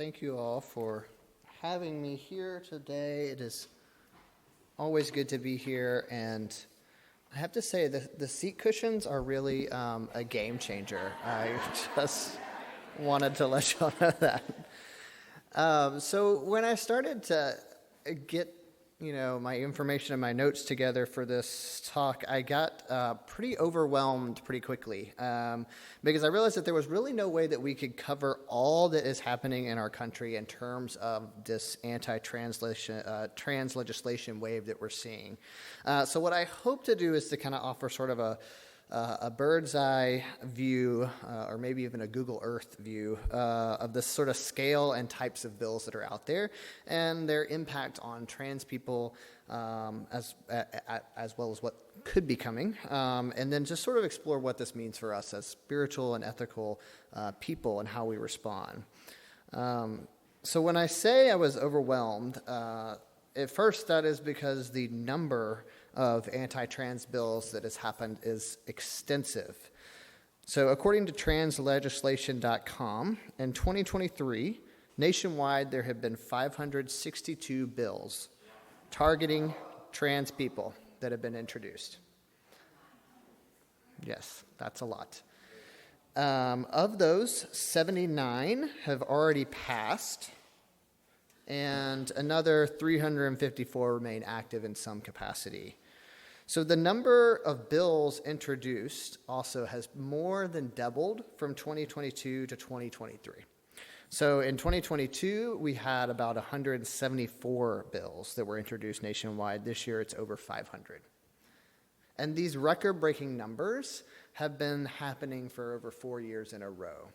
thank you all for having me here today. It is always good to be here, and I have to say the seat cushions are really a game changer. I just wanted to let y'all know that. So when I started to get my information and my notes together for this talk, I got pretty overwhelmed pretty quickly because I realized that there was really no way that we could cover all that is happening in our country in terms of this anti-trans legislation wave that we're seeing. So what I hope to do is to kind of offer sort of a bird's eye view, or maybe even a Google Earth view of the sort of scale and types of bills that are out there and their impact on trans people as well as what could be coming, and then just sort of explore what this means for us as spiritual and ethical people and how we respond. So when I say I was overwhelmed, at first that is because the number of anti-trans bills that has happened is extensive. So according to translegislation.com, in 2023, nationwide there have been 562 bills targeting trans people that have been introduced. Yes, that's a lot. Of those, 79 have already passed, and another 354 remain active in some capacity. So the number of bills introduced also has more than doubled from 2022 to 2023. So in 2022, we had about 174 bills that were introduced nationwide. This year, it's over 500. And these record-breaking numbers have been happening for over 4 years in a row.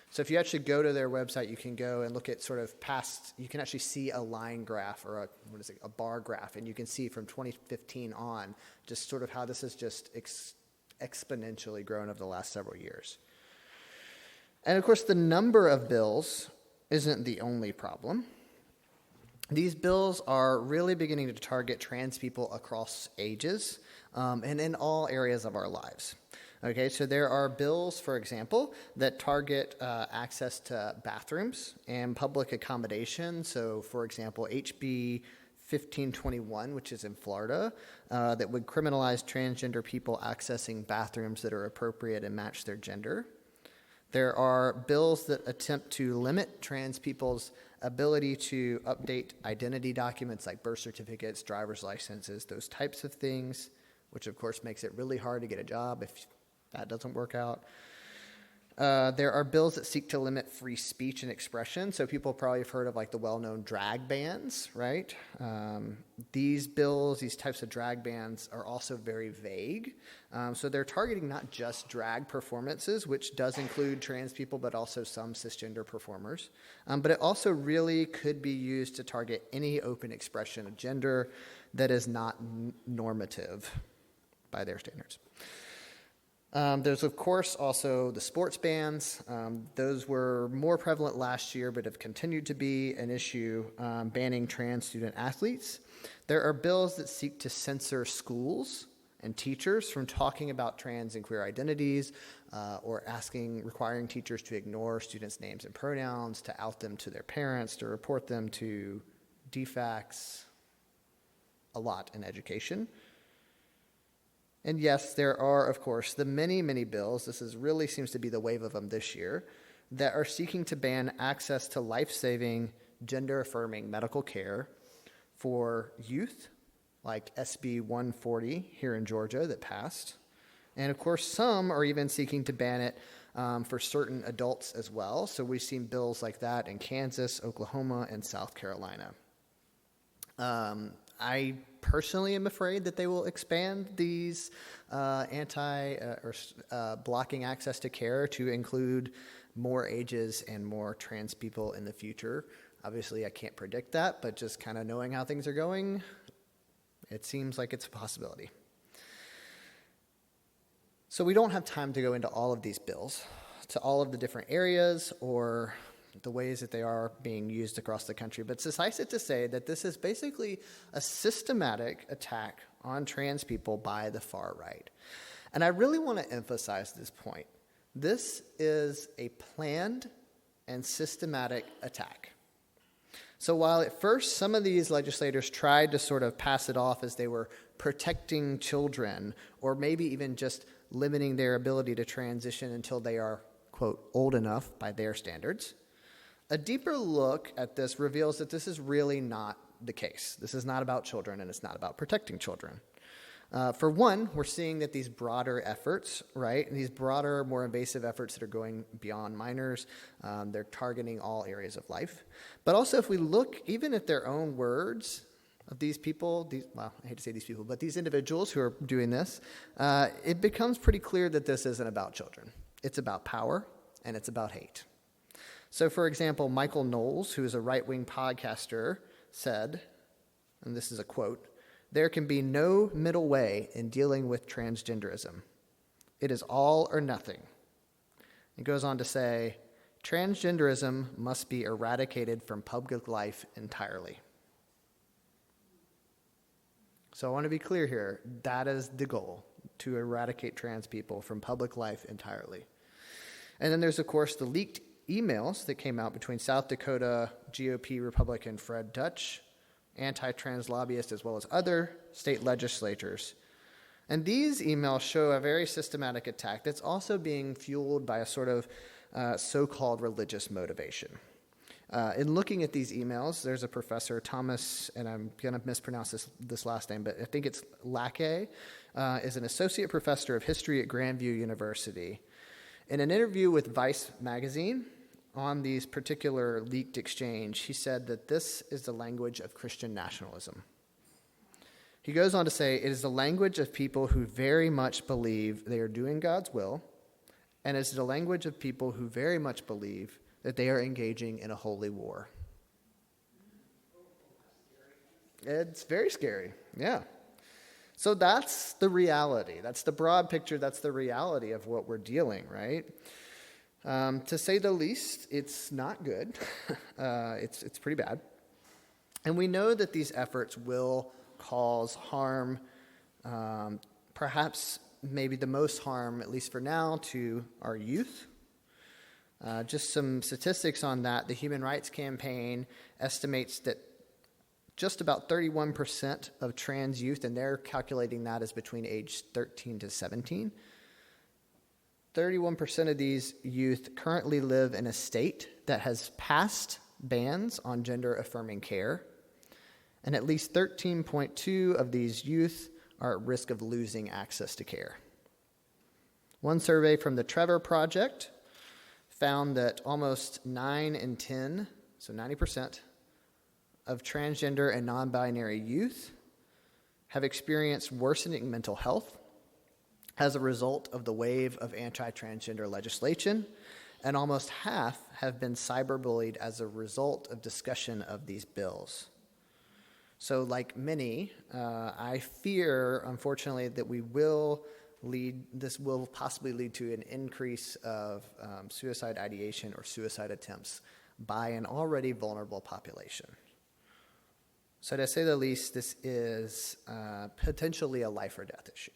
So if you actually go to their website, you can go and look at sort of past, you can actually see a line graph or a bar graph, and you can see from 2015 on just sort of how this has just exponentially grown over the last several years. And of course, the number of bills isn't the only problem. These bills are really beginning to target trans people across ages and in all areas of our lives. Okay, so there are bills, for example, that target access to bathrooms and public accommodation. So, for example, HB 1521, which is in Florida, that would criminalize transgender people accessing bathrooms that are appropriate and match their gender. There are bills that attempt to limit trans people's ability to update identity documents like birth certificates, driver's licenses, those types of things, which of course makes it really hard to get a job if that doesn't work out. There are bills that seek to limit free speech and expression. So people probably have heard of like the well-known drag bans, right? These bills, these types of drag bans are also very vague. So they're targeting not just drag performances, which does include trans people, but also some cisgender performers. But it also really could be used to target any open expression of gender that is not normative by their standards. There's, of course, also the sports bans. Those were more prevalent last year, but have continued to be an issue, banning trans student athletes. There are bills that seek to censor schools and teachers from talking about trans and queer identities, or requiring teachers to ignore students' names and pronouns, to out them to their parents, to report them to DFACS, a lot in education. And yes, there are, of course, the many, many bills, really seems to be the wave of them this year, that are seeking to ban access to life-saving, gender-affirming medical care for youth, like SB 140 here in Georgia that passed. And of course, some are even seeking to ban it for certain adults as well. So we've seen bills like that in Kansas, Oklahoma, and South Carolina. I personally am afraid that they will expand these blocking access to care to include more ages and more trans people in the future. Obviously, I can't predict that, but just kind of knowing how things are going, it seems like it's a possibility. So we don't have time to go into all of these bills, to all of the different areas or the ways that they are being used across the country. But suffice it to say that this is basically a systematic attack on trans people by the far right. And I really want to emphasize this point. This is a planned and systematic attack. So while at first some of these legislators tried to sort of pass it off as they were protecting children, or maybe even just limiting their ability to transition until they are, quote, old enough by their standards, a deeper look at this reveals that this is really not the case. This is not about children, and it's not about protecting children. For one, we're seeing that these broader efforts, right, and these broader, more invasive efforts that are going beyond minors, they're targeting all areas of life. But also, if we look even at their own words of these people, I hate to say these people, but these individuals who are doing this, it becomes pretty clear that this isn't about children. It's about power, and it's about hate. So, for example, Michael Knowles, who is a right-wing podcaster, said, and this is a quote, "There can be no middle way in dealing with transgenderism. It is all or nothing." It goes on to say, "Transgenderism must be eradicated from public life entirely." So I want to be clear here. That is the goal, to eradicate trans people from public life entirely. And then there's, of course, the leaked emails that came out between South Dakota GOP Republican Fred Dutch, anti-trans lobbyists, as well as other state legislators. And these emails show a very systematic attack that's also being fueled by a sort of so-called religious motivation. In looking at these emails, there's a professor, Thomas, and I'm going to mispronounce this last name, but I think it's Lackey, is an associate professor of history at Grandview University. In an interview with Vice magazine on these particular leaked exchange, he said that this is the language of Christian nationalism. He goes on to say, "It is the language of people who very much believe they are doing God's will, and it's the language of people who very much believe that they are engaging in a holy war." It's very scary, yeah. So that's the reality. That's the broad picture. That's the reality of what we're dealing, right? To say the least, it's not good. It's pretty bad. And we know that these efforts will cause harm, perhaps maybe the most harm, at least for now, to our youth. Just some statistics on that. The Human Rights Campaign estimates that just about 31% of trans youth, and they're calculating that as between age 13 to 17, 31% of these youth currently live in a state that has passed bans on gender-affirming care, and at least 13.2 of these youth are at risk of losing access to care. One survey from the Trevor Project found that almost 9 in 10, so 90%, of transgender and non-binary youth have experienced worsening mental health as a result of the wave of anti-transgender legislation, and almost half have been cyberbullied as a result of discussion of these bills. So like many, I fear, unfortunately, that this will possibly lead to an increase of suicide ideation or suicide attempts by an already vulnerable population. So to say the least, this is potentially a life or death issue.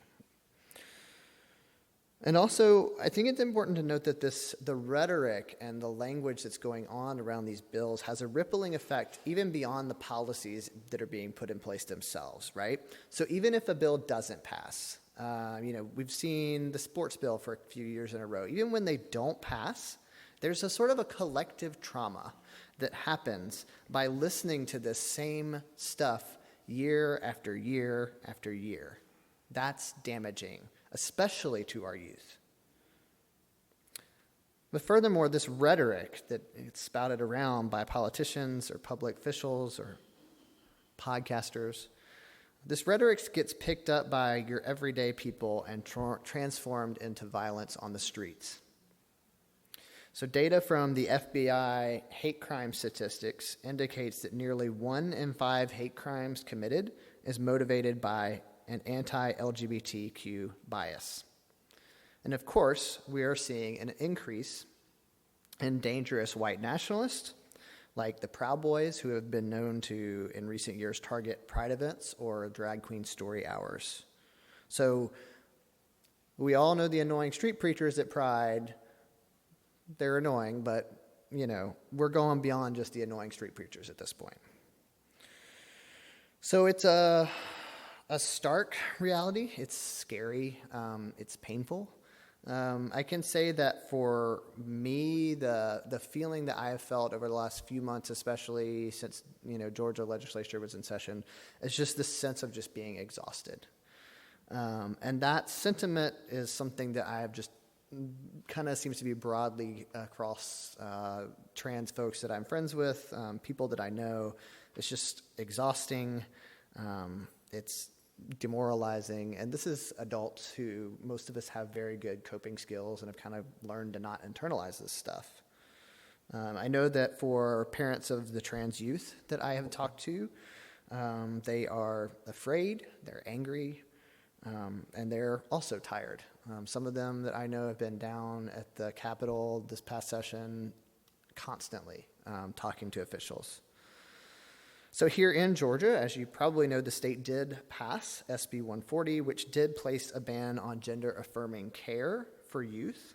And also, I think it's important to note that the rhetoric and the language that's going on around these bills has a rippling effect even beyond the policies that are being put in place themselves, right? So even if a bill doesn't pass, we've seen the sports bill for a few years in a row. Even when they don't pass, there's a sort of a collective trauma that happens by listening to this same stuff year after year after year. That's damaging, especially to our youth. But furthermore, this rhetoric that is spouted around by politicians or public officials or podcasters, this rhetoric gets picked up by your everyday people and transformed into violence on the streets. So data from the FBI hate crime statistics indicates that nearly 1 in 5 hate crimes committed is motivated by an anti-LGBTQ bias. And of course, we are seeing an increase in dangerous white nationalists, like the Proud Boys, who have been known to, in recent years, target pride events or drag queen story hours. So we all know the annoying street preachers at Pride. They're annoying, but we're going beyond just the annoying street preachers at this point. So it's a stark reality. It's scary. It's painful. I can say that for me, the feeling that I have felt over the last few months, especially since Georgia legislature was in session, is just this sense of just being exhausted. And that sentiment is something that I have just kind of seems to be broadly across trans folks that I'm friends with, people that I know. It's just exhausting. It's demoralizing. And this is adults who, most of us have very good coping skills and have kind of learned to not internalize this stuff. I know that for parents of the trans youth that I have talked to, they are afraid, they're angry, and they're also tired. Some of them that I know have been down at the Capitol this past session constantly talking to officials. So here in Georgia, as you probably know, the state did pass SB 140, which did place a ban on gender-affirming care for youth.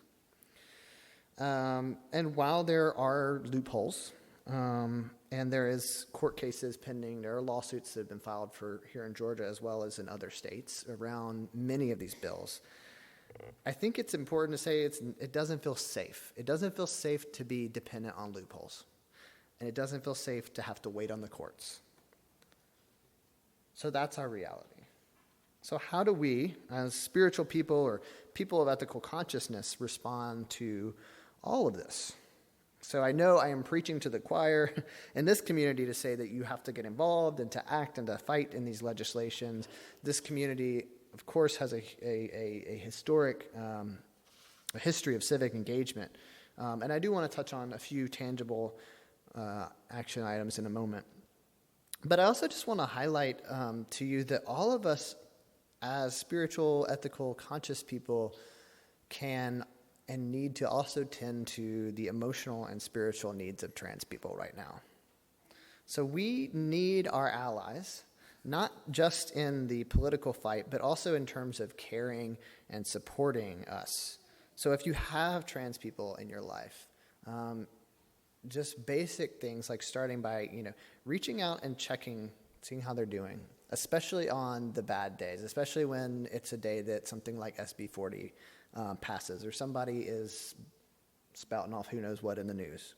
And while there are loopholes, and there is court cases pending, there are lawsuits that have been filed for here in Georgia as well as in other states around many of these bills, I think it's important to say it doesn't feel safe. It doesn't feel safe to be dependent on loopholes. And it doesn't feel safe to have to wait on the courts. So that's our reality. So how do we, as spiritual people or people of ethical consciousness, respond to all of this? So I know I am preaching to the choir in this community to say that you have to get involved and to act and to fight in these legislations. This community, of course, has a historic a history of civic engagement. And I do want to touch on a few tangible action items in a moment. But I also just want to highlight to you that all of us as spiritual, ethical, conscious people can and need to also tend to the emotional and spiritual needs of trans people right now. So we need our allies, not just in the political fight, but also in terms of caring and supporting us. So if you have trans people in your life, just basic things like starting by, reaching out and checking, seeing how they're doing, especially on the bad days, especially when it's a day that something like SB 40 passes or somebody is spouting off who knows what in the news.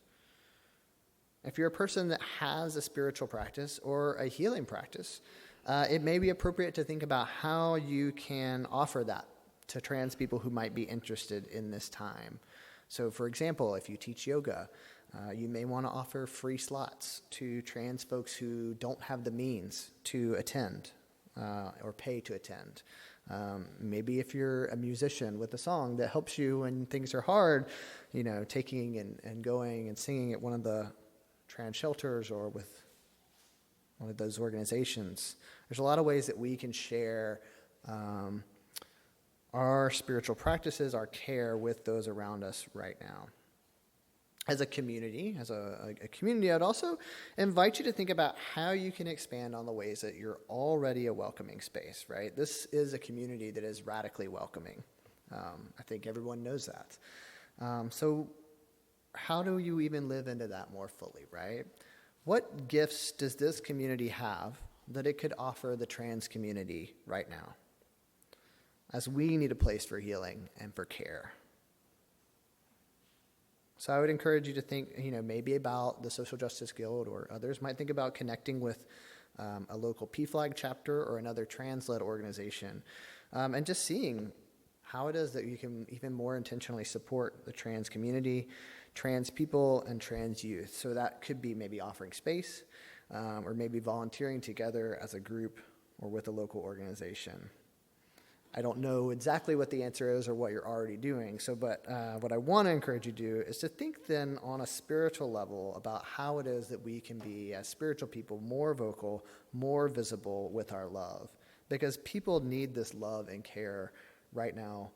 If you're a person that has a spiritual practice or a healing practice, it may be appropriate to think about how you can offer that to trans people who might be interested in this time. So, for example, if you teach yoga, you may want to offer free slots to trans folks who don't have the means to attend or pay to attend. Maybe if you're a musician with a song that helps you when things are hard, taking and going and singing at one of the trans shelters or with one of those organizations. There's a lot of ways that we can share our spiritual practices, our care with those around us right now. As a community, I'd also invite you to think about how you can expand on the ways that you're already a welcoming space, right? This is a community that is radically welcoming. I think everyone knows that. So how do you even live into that more fully, right? What gifts does this community have that it could offer the trans community right now? As we need a place for healing and for care. So I would encourage you to think, maybe about the Social Justice Guild, or others might think about connecting with a local PFLAG chapter or another trans-led organization, and just seeing how it is that you can even more intentionally support the trans community, trans people, and trans youth. So that could be maybe offering space, or maybe volunteering together as a group or with a local organization. I don't know exactly what the answer is or what you're already doing. But what I want to encourage you to do is to think then on a spiritual level about how it is that we can be, as spiritual people, more vocal, more visible with our love. Because people need this love and care right now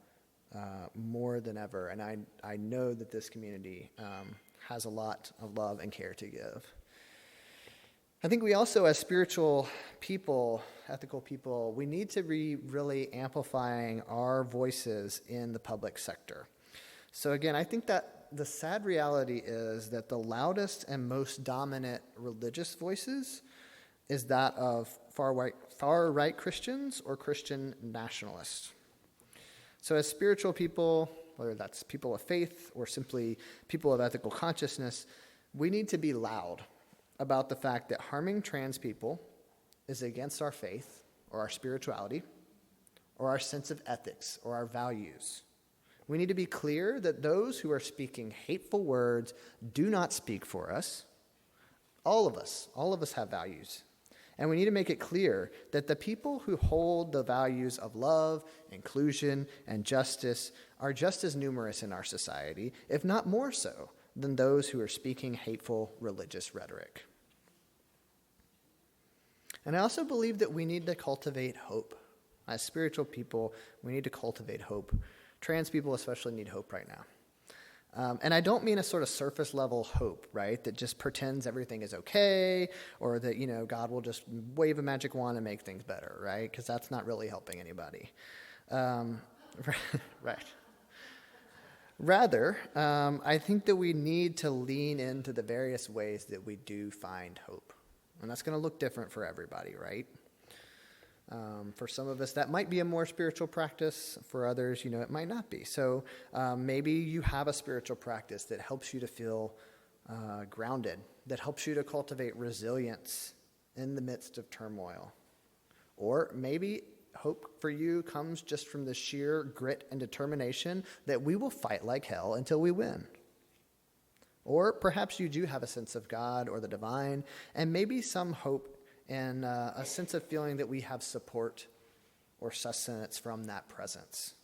more than ever. And I know that this community has a lot of love and care to give. I think we also, as spiritual people, ethical people, we need to be really amplifying our voices in the public sector. So again, I think that the sad reality is that the loudest and most dominant religious voices is that of far-right Christians or Christian nationalists. So as spiritual people, whether that's people of faith or simply people of ethical consciousness, we need to be loud about the fact that harming trans people is against our faith or our spirituality or our sense of ethics or our values. We need to be clear that those who are speaking hateful words do not speak for us. All of us have values. And we need to make it clear that the people who hold the values of love, inclusion, and justice are just as numerous in our society, if not more so, than those who are speaking hateful religious rhetoric. And I also believe that we need to cultivate hope. As spiritual people, we need to cultivate hope. Trans people especially need hope right now. And I don't mean a sort of surface level hope, right, that just pretends everything is okay, or that, God will just wave a magic wand and make things better, right? Because that's not really helping anybody. Right. Rather, I think that we need to lean into the various ways that we do find hope. And that's going to look different for everybody, right? For some of us, that might be a more spiritual practice. For others, it might not be. So maybe you have a spiritual practice that helps you to feel grounded, that helps you to cultivate resilience in the midst of turmoil. Or maybe hope for you comes just from the sheer grit and determination that we will fight like hell until we win. Or perhaps you do have a sense of God or the divine, and maybe some hope and a sense of feeling that we have support or sustenance from that presence.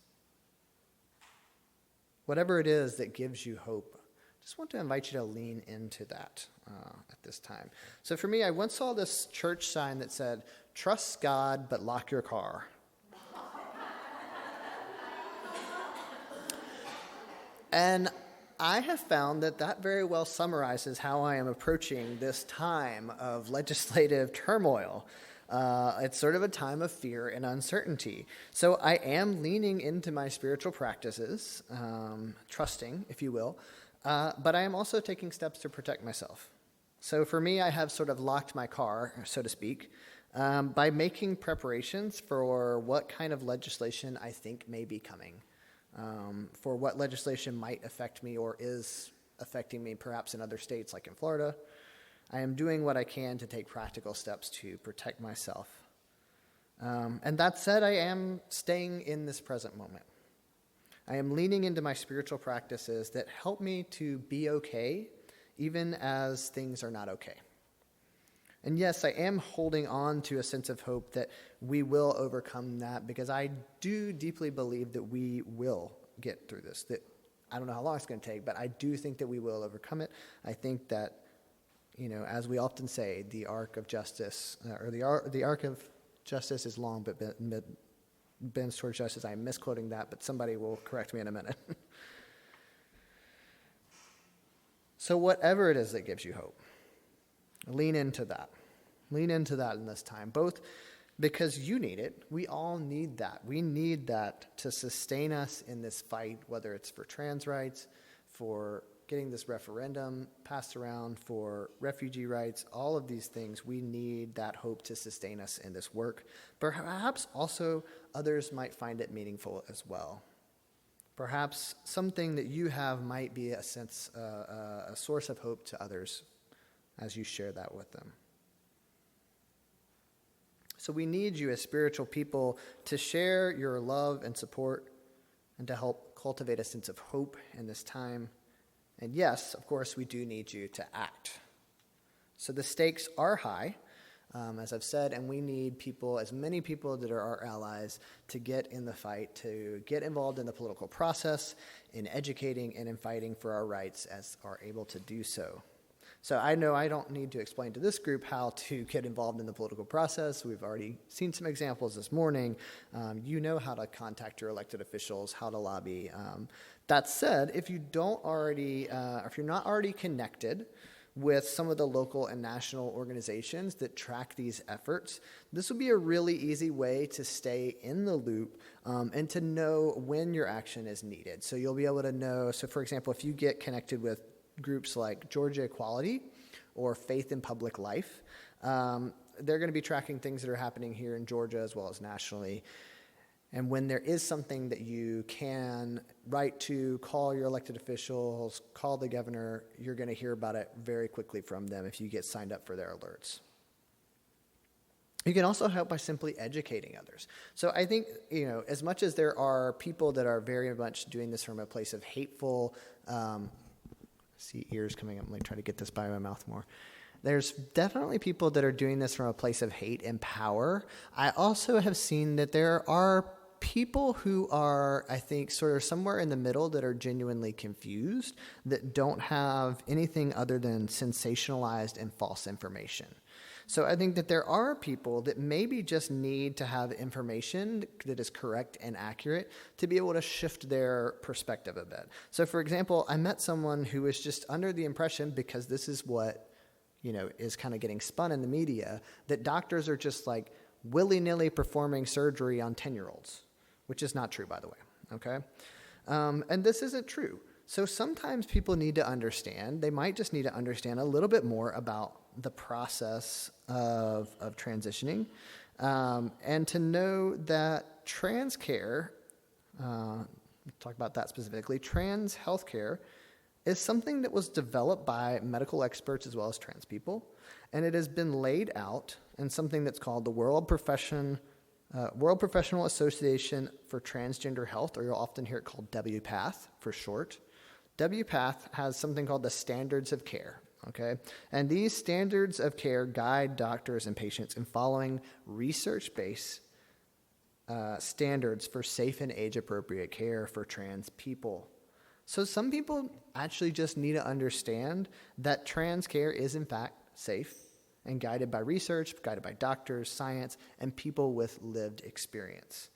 Whatever it is that gives you hope, I just want to invite you to lean into that at this time. So for me, I once saw this church sign that said, "Trust God, but lock your car." And I have found that very well summarizes how I am approaching this time of legislative turmoil. It's sort of a time of fear and uncertainty. So I am leaning into my spiritual practices, trusting, if you will, but I am also taking steps to protect myself. So for me, I have sort of locked my car, so to speak, by making preparations for what kind of legislation I think may be coming. For what legislation might affect me or is affecting me perhaps in other states like in Florida. I am doing what I can to take practical steps to protect myself. And that said, I am staying in this present moment. I am leaning into my spiritual practices that help me to be okay even as things are not okay. And yes, I am holding on to a sense of hope that we will overcome that, because I do deeply believe that we will get through this. That I don't know how long it's going to take, but I do think that we will overcome it. I think that, as we often say, the arc of justice, or the arc of justice is long, but bends towards justice. I'm misquoting that, but somebody will correct me in a minute. So whatever it is that gives you hope, lean into that. Lean into that in this time, both because you need it. We all need that. We need that to sustain us in this fight, whether it's for trans rights, for getting this referendum passed around, for refugee rights, all of these things. We need that hope to sustain us in this work. Perhaps also others might find it meaningful as well. Perhaps something that you have might be a source of hope to others as you share that with them. So we need you as spiritual people to share your love and support and to help cultivate a sense of hope in this time. And yes, of course, we do need you to act. So the stakes are high, as I've said, and we need people, as many people that are our allies, to get in the fight, to get involved in the political process, in educating and in fighting for our rights as are able to do so. So I know I don't need to explain to this group how to get involved in the political process. We've already seen some examples this morning. You know how to contact your elected officials, how to lobby. That said, if you're not already connected with some of the local and national organizations that track these efforts. This will be a really easy way to stay in the loop and to know when your action is needed. So you'll be able to know, so for example, if you get connected with groups like Georgia Equality or Faith in Public Life, they're going to be tracking things that are happening here in Georgia as well as nationally. And when there is something that you can write to, call your elected officials, call the governor, you're going to hear about it very quickly from them if you get signed up for their alerts. You can also help by simply educating others. So I think, as much as there are people that are very much doing this from a place of hateful, see ears coming up, let me try to get this by my mouth more. There's definitely people that are doing this from a place of hate and power. I also have seen that there are people who are, I think, sort of somewhere in the middle that are genuinely confused, that don't have anything other than sensationalized and false information. So I think that there are people that maybe just need to have information that is correct and accurate to be able to shift their perspective a bit. So for example, I met someone who was just under the impression, because this is what is kind of getting spun in the media, that doctors are just like willy-nilly performing surgery on 10-year-olds, which is not true, by the way, okay? And this isn't true. So sometimes people need to understand, they might just need to understand a little bit more about the process of transitioning, and to know that trans care, talk about that specifically, trans healthcare is something that was developed by medical experts as well as trans people, and it has been laid out in something that's called the World Professional Association for Transgender Health, or you'll often hear it called WPATH for short. WPATH has something called the Standards of Care, okay? And these standards of care guide doctors and patients in following research-based standards for safe and age-appropriate care for trans people. So some people actually just need to understand that trans care is in fact safe and guided by research, guided by doctors, science, and people with lived experience.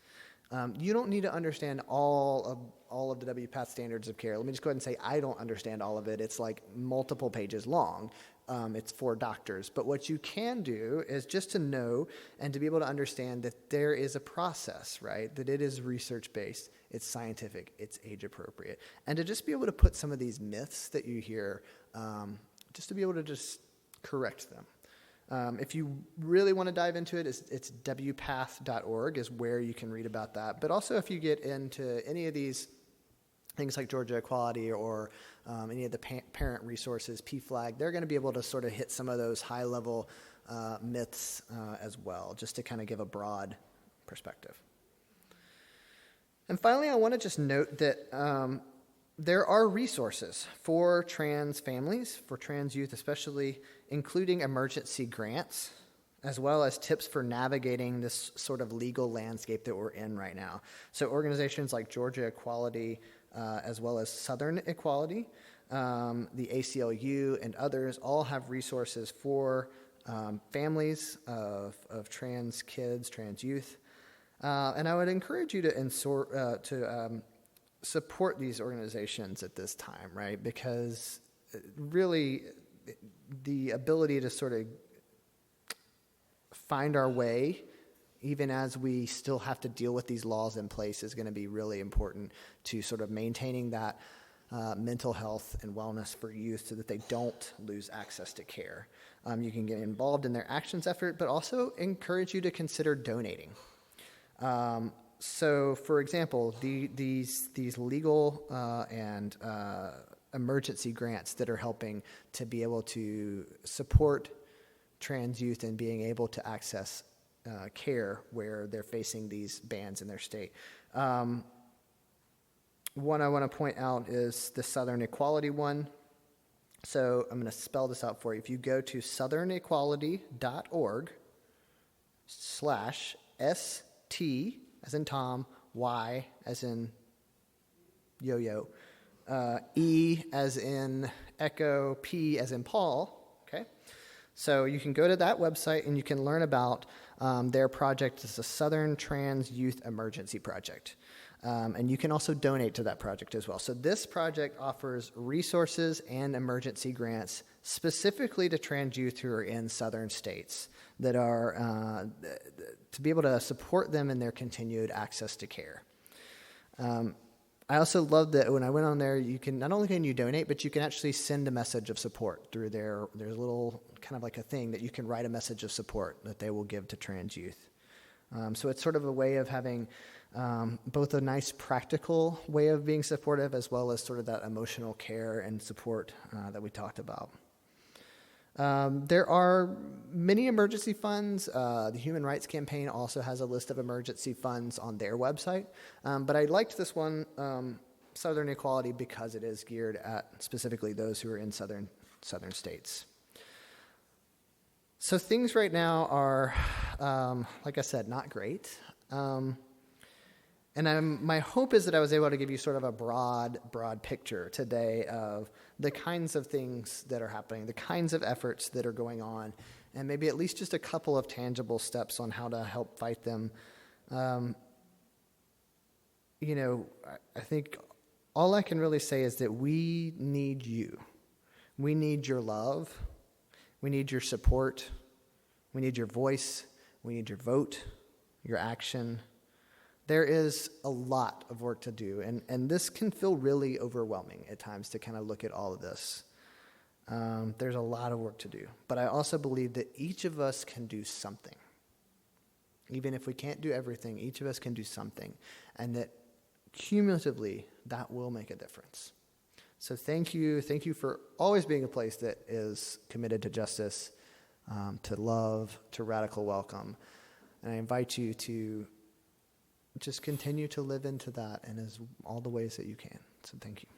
You don't need to understand all of the WPATH standards of care. Let me just go ahead and say I don't understand all of it. It's like multiple pages long. It's for doctors. But what you can do is just to know and to be able to understand that there is a process, right? That it is research-based, it's scientific, it's age-appropriate. And to just be able to put some of these myths that you hear, just to be able to just correct them. If you really want to dive into it, it's wpath.org is where you can read about that. But also if you get into any of these things like Georgia Equality or any of the parent resources, PFLAG, they're going to be able to sort of hit some of those high-level myths as well, just to kind of give a broad perspective. And finally, I want to just note that there are resources for trans families, for trans youth especially, including emergency grants, as well as tips for navigating this sort of legal landscape that we're in right now. So organizations like Georgia Equality, as well as Southern Equality, the ACLU, and others all have resources for families of trans kids, trans youth. And I would encourage you to support these organizations at this time, right? Because really the ability to sort of find our way, even as we still have to deal with these laws in place, is going to be really important to sort of maintaining that mental health and wellness for youth so that they don't lose access to care. You can get involved in their actions effort, but also encourage you to consider donating. So, for example, these legal and emergency grants that are helping to be able to support trans youth and being able to access care where they're facing these bans in their state. One I want to point out is the Southern Equality one. So I'm going to spell this out for you. If you go to southernequality.org/ST as in Tom, Y as in yo-yo, E as in echo, P as in Paul, okay? So you can go to that website and you can learn about their project. It's the Southern Trans Youth Emergency Project. And you can also donate to that project as well. So this project offers resources and emergency grants specifically to trans youth who are in southern states that are to be able to support them in their continued access to care. I also love that when I went on there, you can not only can you donate, but you can actually send a message of support through there's a little kind of like a thing that you can write a message of support that they will give to trans youth. So it's sort of a way of having both a nice practical way of being supportive as well as sort of that emotional care and support that we talked about. There are many emergency funds. The Human Rights Campaign also has a list of emergency funds on their website. But I liked this one, Southern Equality, because it is geared at specifically those who are in southern states. So things right now are, like I said, not great. And my hope is that I was able to give you sort of a broad picture today of the kinds of things that are happening, the kinds of efforts that are going on, and maybe at least just a couple of tangible steps on how to help fight them. I think all I can really say is that we need you. We need your love. We need your support. We need your voice. We need your vote, your action. There is a lot of work to do, and this can feel really overwhelming at times to kind of look at all of this. There's a lot of work to do, but I also believe that each of us can do something. Even if we can't do everything, each of us can do something, and that cumulatively, that will make a difference. So thank you for always being a place that is committed to justice, to love, to radical welcome, and I invite you to just continue to live into that in all the ways that you can. So thank you.